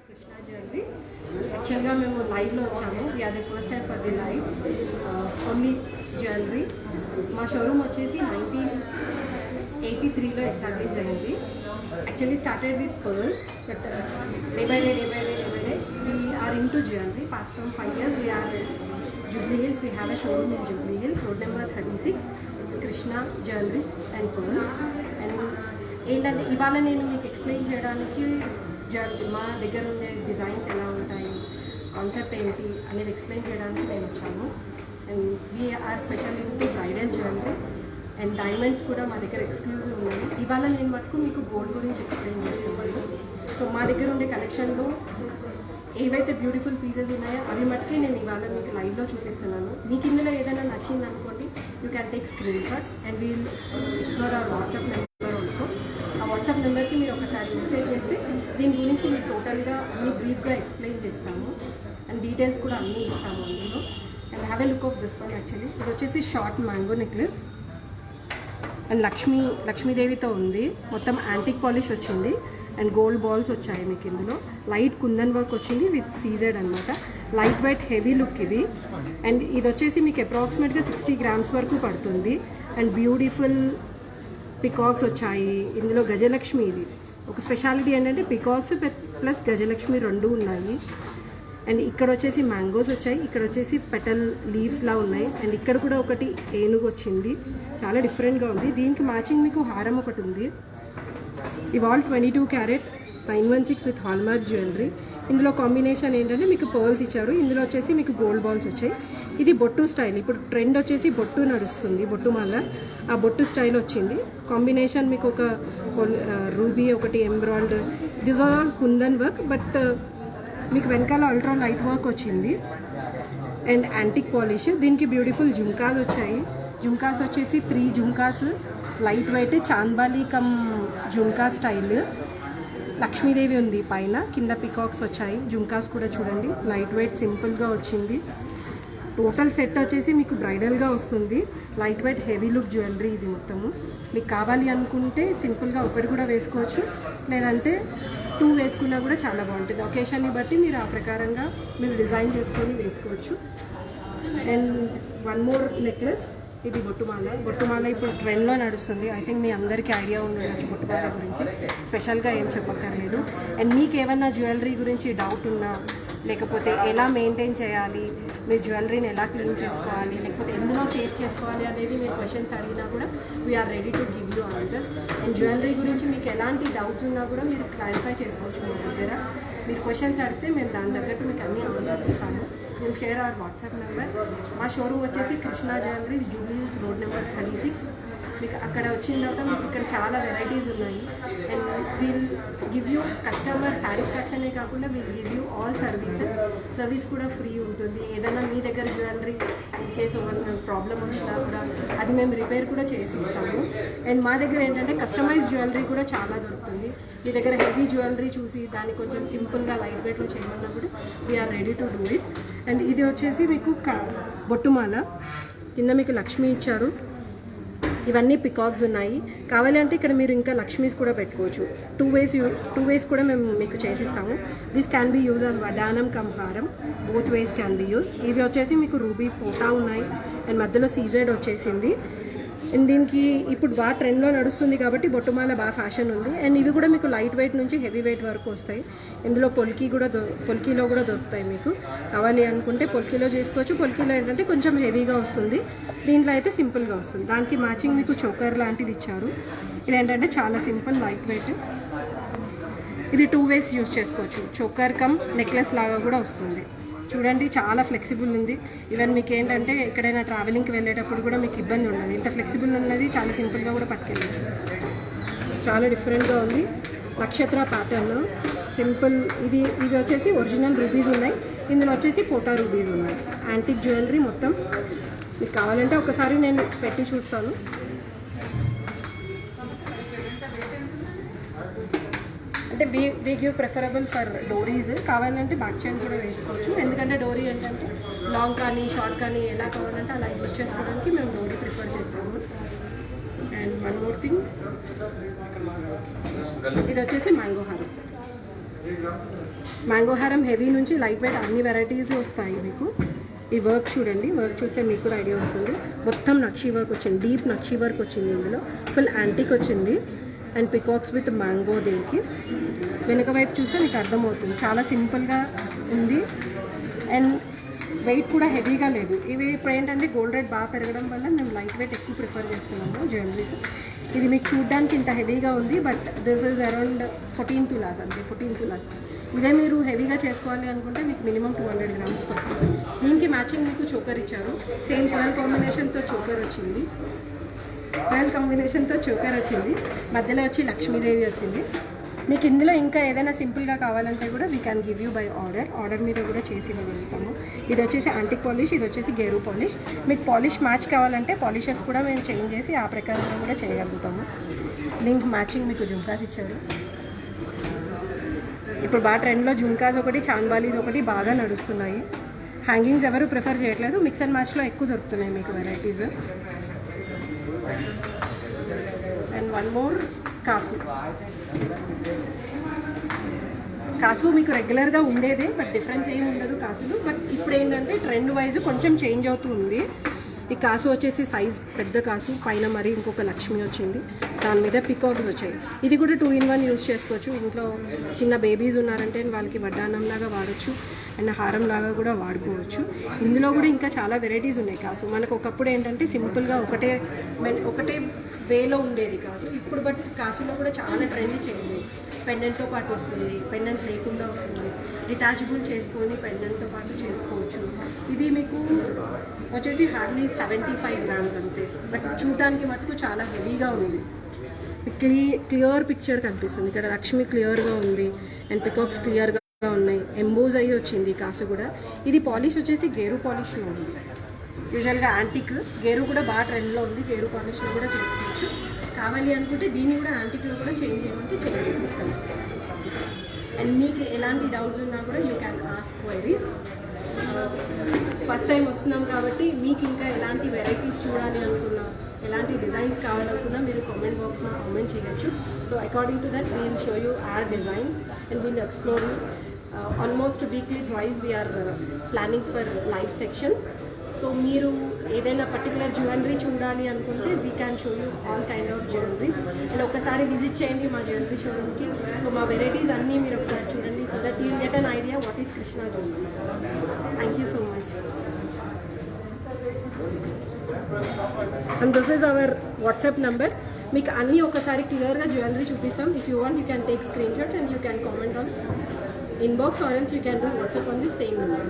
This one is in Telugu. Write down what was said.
కృష్ణా జ్యువెలరీస్. యాక్చువల్గా మేము లైవ్లో వచ్చాము. We are the first time for the live only jewellery. మా షోరూమ్ వచ్చేసి 1983లో ఎస్టాబ్లిష్ అయింది. Actually started with pearls, but day by day we are into jewelry. Past from 5 years we are Jubilee Hills. We have a showroom in Jubilee Hills, road number 36. It's Krishna Jewelries and Pearls. And ఏంటంటే ఇవాళ నేను మీకు ఎక్స్ప్లెయిన్ చేయడానికి మా దగ్గర ఉండే డిజైన్స్ ఎలా ఉంటాయి, కాన్సెప్ట్ ఏంటి అనేది ఎక్స్ప్లెయిన్ చేయడానికి నేను వచ్చాను. And we are special into bridal jewellery and diamonds కూడా మా దగ్గర ఎక్స్క్లూజివ్ ఉన్నాయి. ఇవాళ నేను మటుకు మీకు గోల్డ్ గురించి ఎక్స్ప్లెయిన్ చేస్తున్నాను. సో మా దగ్గర ఉండే కలెక్షన్లో ఏవైతే బ్యూటిఫుల్ పీసెస్ ఉన్నాయో అవి మటుకే నేను ఇవాళ మీకు లైవ్లో చూపిస్తున్నాను. మీకు ఇందులో ఏదైనా నచ్చింది అనుకోండి, you can take screenshots and we'll explore our WhatsApp number also. ఆ వాట్సాప్ నెంబర్కి మీరు ఒకసారి మెసేజ్ చేస్తే దీని గురించి మీకు టోటల్గా అన్ని బ్రీఫ్గా ఎక్స్ప్లెయిన్ చేస్తాము అండ్ డీటెయిల్స్ కూడా అన్నీ ఇస్తాము అందులో. And have a look of this one. Actually ఇది వచ్చేసి షార్ట్ మ్యాంగో నెక్లెస్ అండ్ లక్ష్మీదేవితో ఉంది. మొత్తం యాంటిక్ పాలిష్ వచ్చింది అండ్ గోల్డ్ బాల్స్ వచ్చాయి మీకు. ఇందులో లైట్ కుందన్ వర్క్ వచ్చింది విత్ సీజెడ్ అనమాట. లైట్ వెయిట్ హెవీ లుక్ ఇది. అండ్ ఇది వచ్చేసి మీకు అప్రాక్సిమేట్గా 60 grams వరకు పడుతుంది. అండ్ బ్యూటిఫుల్ పికాక్స్ వచ్చాయి ఇందులో. గజలక్ష్మి ఇది ఒక స్పెషాలిటీ ఏంటంటే పికాక్స్ ప్లస్ గజలక్ష్మి రెండు ఉన్నాయి. అండ్ ఇక్కడ వచ్చేసి మ్యాంగోస్ వచ్చాయి, ఇక్కడ వచ్చేసి పెటల్ లీవ్స్లా ఉన్నాయి. అండ్ ఇక్కడ కూడా ఒకటి ఏనుగు వచ్చింది, చాలా డిఫరెంట్గా ఉంది. దీనికి మ్యాచింగ్ మీకు హారం ఒకటి ఉంది. ఇవాళ 22 క్యారెట్ 916 విత్ హాల్మార్క్ జ్యువెలరీ. ఇందులో కాంబినేషన్ ఏంటంటే మీకు పర్ల్స్ ఇచ్చారు, ఇందులో వచ్చేసి మీకు గోల్డ్ బాల్స్ వచ్చాయి. ఇది బొట్టు స్టైల్. ఇప్పుడు ట్రెండ్ వచ్చేసి బొట్టు నడుస్తుంది, బొట్టు మాల. ఆ బొట్టు స్టైల్ వచ్చింది. కాంబినేషన్ మీకు ఒక రూబీ, ఒకటి ఎంబ్రాయిడ్. This are all kundan work, but మీకు వెనకాల అల్ట్రా లైట్ వర్క్ వచ్చింది అండ్ యాంటిక్ పాలిష్. దీనికి బ్యూటిఫుల్ జుంకాస్ వచ్చాయి. జుంకాస్ వచ్చేసి 3 jhumkas light weight chandbali come jhumka style. Lakshmidevi ఉంది పైన, కింద పికాక్స్ వచ్చాయి. జుంకాస్ కూడా చూడండి లైట్ వెయిట్ సింపుల్గా వచ్చింది. టోటల్ సెట్ వచ్చేసి మీకు బ్రైడల్గా వస్తుంది. Light weight heavy look jewellery ఇది మొత్తము. మీకు కావాలి అనుకుంటే సింపుల్గా ఒకటి కూడా వేసుకోవచ్చు, లేదంటే 2 వేసుకున్నా కూడా చాలా బాగుంటుంది. ఒకేషన్ని బట్టి మీరు ఆ ప్రకారంగా మీరు డిజైన్ చేసుకొని వేసుకోవచ్చు. అండ్ వన్ మోర్ నెక్లెస్, ఇది బొట్టుమాల ఇప్పుడు ట్రెండ్లో నడుస్తుంది. ఐ థింక్ మీ అందరికీ ఐడియా ఉండవచ్చు బొట్టుమాల గురించి, స్పెషల్గా ఏం చెప్పక్కర్లేదు. అండ్ మీకు ఏమన్నా జ్యువెలరీ గురించి డౌట్ ఉన్నా, లేకపోతే ఎలా మెయింటైన్ చేయాలి, మీ జ్యువెలరీని ఎలా క్లీన్ చేసుకోవాలి, లేకపోతే ఎందులో సేవ్ చేసుకోవాలి అనేది మీరు క్వశ్చన్స్ అడిగినా కూడా we are ready to give you answers. And jewellery గురించి మీకు ఎలాంటి డౌట్స్ ఉన్నా కూడా మీరు క్లారిఫై చేసుకోవచ్చు మా దగ్గర. మీరు క్వశ్చన్స్ అడిగితే మేము దాని తగ్గట్టు మీకు అన్ని ఆన్సర్స్ ఇస్తాము. Will share our WhatsApp number. మా షోరూమ్ వచ్చేసి Krishna jewelleries, Jubilee hills, road number 36. మీకు అక్కడ వచ్చిన తర్వాత మీకు ఇక్కడ చాలా వెరైటీస్ ఉన్నాయి. And we'll give you customer సాటిస్ఫాక్షనే కాకుండా we'll give you all service కూడా ఫ్రీ ఉంటుంది. ఏదైనా మీ దగ్గర జ్యువెలరీ ఇన్ కేసు ప్రాబ్లమ్ వచ్చినా కూడా అది మేము రిపేర్ కూడా చేసి ఇస్తాము. అండ్ మా దగ్గర ఏంటంటే కస్టమైజ్ జ్యువెలరీ కూడా చాలా దొరుకుతుంది. మీ దగ్గర హెవీ జ్యువెలరీ చూసి దాన్ని కొంచెం సింపుల్గా లైట్ వెయిట్లో చేయమన్నప్పుడు we are ready to do it. And ఇది వచ్చేసి మీకు బొట్టుమాల, కింద మీకు లక్ష్మి ఇచ్చారు. ఇవన్నీ పికాక్స్ ఉన్నాయి. కావాలంటే ఇక్కడ మీరు ఇంకా లక్ష్మీస్ కూడా పెట్టుకోవచ్చు. 2 వేస్ కూడా మేము మీకు చేసిస్తాము. This can be use as vaddanam cum haram, both ways can be use. ఇవి వచ్చేసి మీకు రూబీ పోటా ఉన్నాయి అండ్ మధ్యలో సీజెడ్ వచ్చేసింది. అండ్ దీనికి ఇప్పుడు బాగా ట్రెండ్లో నడుస్తుంది కాబట్టి బొట్టుమాల బాగా ఫ్యాషన్ ఉంది. అండ్ ఇవి కూడా మీకు లైట్ వెయిట్ నుంచి హెవీ వెయిట్ వరకు వస్తాయి. ఇందులో పొల్కీలో కూడా దొరుకుతాయి. మీకు కావాలి అనుకుంటే పొల్కీలో చేసుకోవచ్చు. పొల్కీలో ఏంటంటే కొంచెం హెవీగా వస్తుంది, దీంట్లో అయితే సింపుల్గా వస్తుంది. దానికి మ్యాచింగ్ మీకు చోకర్ లాంటిది ఇచ్చారు. ఇదేంటంటే చాలా సింపుల్ లైట్ వెయిట్. ఇది 2 వేస్ యూజ్ చేసుకోవచ్చు. చోకర్ కమ్ నెక్లెస్ లాగా కూడా వస్తుంది. చూడండి చాలా ఫ్లెక్సిబుల్ ఉంది. ఈవెన్ మీకు ఏంటంటే ఎక్కడైనా ట్రావెలింగ్కి వెళ్ళేటప్పుడు కూడా మీకు ఇబ్బంది ఉండదు. ఇంత ఫ్లెక్సిబుల్ ఉన్నది, చాలా సింపుల్గా కూడా పట్టుకెళ్ళచ్చు. చాలా డిఫరెంట్గా ఉంది. నక్షత్ర ప్యాటర్న్ సింపుల్. ఇది వచ్చేసి ఒరిజినల్ రూబీస్ ఉన్నాయి, ఇందులో వచ్చేసి పోటా రూబీస్ ఉన్నాయి. యాంటిక్ జ్యువెలరీ మొత్తం. మీకు కావాలంటే ఒకసారి నేను పెట్టి చూస్తాను. అంటే వీ గివ్ ప్రిఫరబుల్ ఫర్ డోరీస్. కావాలంటే బ్యాక్ చైన్ కూడా వేసుకోవచ్చు. ఎందుకంటే డోరీ ఏంటంటే లాంగ్ కానీ షార్ట్ కానీ ఎలా కావాలంటే అలా యూజ్ చేసుకోవడానికి మేము డోరీ ప్రిఫర్ చేస్తాము. అండ్ వన్ మోర్ థింగ్, ఇది వచ్చేసి మ్యాంగో హారం. మ్యాంగో హారం హెవీ నుంచి లైట్ వెయిట్ అన్ని వెరైటీస్ వస్తాయి మీకు. ఈ వర్క్ చూడండి, వర్క్ చూస్తే మీకు కూడా ఐడియా వస్తుంది. మొత్తం నక్షి వర్క్ వచ్చింది, డీప్ నక్షి వర్క్ వచ్చింది, ఇందులో ఫుల్ యాంటిక్ వచ్చింది. అండ్ పికాక్స్ విత్ మ్యాంగో దీనికి. వెనుక వైపు చూస్తే మీకు అర్థమవుతుంది, చాలా సింపుల్గా ఉంది. అండ్ వెయిట్ కూడా హెవీగా లేదు. ఇవి ఇప్పుడు ఏంటంటే గోల్డ్ రేట్ బాగా పెరగడం వల్ల మేము లైట్ వెయిట్ ఎక్కువ ప్రిఫర్ చేస్తున్నాము జ్యువెలరీస్. ఇది మీకు చూడడానికి ఇంత హెవీగా ఉంది, but this is around 14 tolas అంతే, 14 తులాస్. ఇదే మీరు హెవీగా చేసుకోవాలి అనుకుంటే మీకు మినిమం 200 grams పడుతుంది. దీనికి మ్యాచింగ్ మీకు చోకర్ ఇచ్చారు, సేమ్ పర్ల్ కాంబినేషన్తో చోకర్ వచ్చింది. పర్ల్ కాంబినేషన్తో చోకర్ వచ్చింది, మధ్యలో వచ్చి లక్ష్మీదేవి వచ్చింది. మీకు ఇందులో ఇంకా ఏదైనా సింపుల్గా కావాలంటే కూడా we can give you by order మీద కూడా చేసి ఇవ్వగలుగుతాము. ఇది వచ్చేసి యాంటిక్ పాలిష్, ఇది వచ్చేసి గేరు పాలిష్. మీకు పాలిష్ మ్యాచ్ కావాలంటే పాలిషెస్ కూడా మేము చేంజ్ చేసి ఆ ప్రకారంగా కూడా చేయగలుగుతాము. దీనికి మ్యాచింగ్ మీకు జుమ్కాస్ ఇచ్చారు. ఇప్పుడు బాగా ట్రెండ్లో జుమ్కాస్ ఒకటి, చాన్బాలీస్ ఒకటి బాగా నడుస్తున్నాయి. హ్యాంగింగ్స్ ఎవరు ప్రిఫర్ చేయట్లేదు, మిక్స్ అండ్ మ్యాచ్లో ఎక్కువ దొరుకుతున్నాయి మీకు వెరైటీస్. అండ్ వన్ మోర్ కాసు. కాసు మీకు రెగ్యులర్గా ఉండేదే, బట్ డిఫరెన్స్ ఏమి ఉండదు కాసులు. బట్ ఇప్పుడు ఏంటంటే ట్రెండ్ వైజ్ కొంచెం చేంజ్ అవుతుంది. ఈ కాసు వచ్చేసి సైజ్ పెద్ద కాసు, పైన మరి ఇంకొక లక్ష్మి వచ్చింది, దాని మీద పికాక్స్ వచ్చాయి. ఇది కూడా 2-in-1 యూస్ చేసుకోవచ్చు. ఇంట్లో చిన్న బేబీస్ ఉన్నారంటే వాళ్ళకి వడ్డానంలాగా వాడచ్చు, అండ్ హారం లాగా కూడా వాడుకోవచ్చు. ఇందులో కూడా ఇంకా చాలా వెరైటీస్ ఉన్నాయి కాసు. మనకు ఒకప్పుడు ఏంటంటే సింపుల్గా ఒకటే వేలో ఉండేది కాసు. ఇప్పుడు బట్ కాసులో కూడా చాలా ట్రెండ్ చేయండి. పెండెంట్తో పాటు వస్తుంది, పెండెంట్ లేకుండా వస్తుంది, డిటాచబుల్ చేసుకొని పెండెంట్తో పాటు చేసుకోవచ్చు. ఇది మీకు వచ్చేసి హార్డ్లీ 75 grams అంతే, బట్ చూడటానికి మటుకు చాలా హెవీగా ఉంది. క్లియర్ పిక్చర్ కనిపిస్తుంది. ఇక్కడ లక్ష్మి క్లియర్గా ఉంది, అండ్ పికాక్స్ క్లియర్గా ఉన్నాయి. ఎంబోజ్ అయ్యి వచ్చింది కాసు కూడా. ఇది పాలిష్ వచ్చేసి గేరు పాలిష్లో ఉంది. యూజువల్గా యాంటిక్ గేరు కూడా బాగా ట్రెండ్లో ఉంది, గేరు పాలిష్లో కూడా చేసుకోవచ్చు. కావాలి అనుకుంటే దీన్ని కూడా యాంటిక్లో కూడా చేంజ్ చేయమంటే చేంజ్ చేసిస్తాం. అండ్ మీకు ఎలాంటి డౌట్స్ ఉన్నా కూడా you can ask queries. First time వస్తున్నాం కాబట్టి మీకు ఇంకా ఎలాంటి వెరైటీస్ చూడాలి అనుకున్నా, ఎలాంటి డిజైన్స్ కావాలనుకున్నా మీరు కామెంట్ బాక్స్లో కామెంట్ చేయొచ్చు. So according to that we'll show you our designs and we'll explore. Almost weekly twice we're planning for live sections. So మీరు ఏదైనా పర్టికులర్ జ్యువెలరీ చూడాలి అనుకుంటే we can show you all kind of jewelleries. And ఒకసారి విజిట్ చేయండి మా జ్యువెలరీ షోరూమ్కి. సో మా వెరైటీస్ అన్నీ మీరు ఒకసారి చూడండి, so that you get an idea what is Krishna jewelleries. Thank you so much. And this is our WhatsApp number. మీకు అన్నీ ఒకసారి క్లియర్గా జ్యువెలరీ చూపిస్తాం. If you want you can take screenshots and you can comment on inbox, or else you can do WhatsApp on the same number.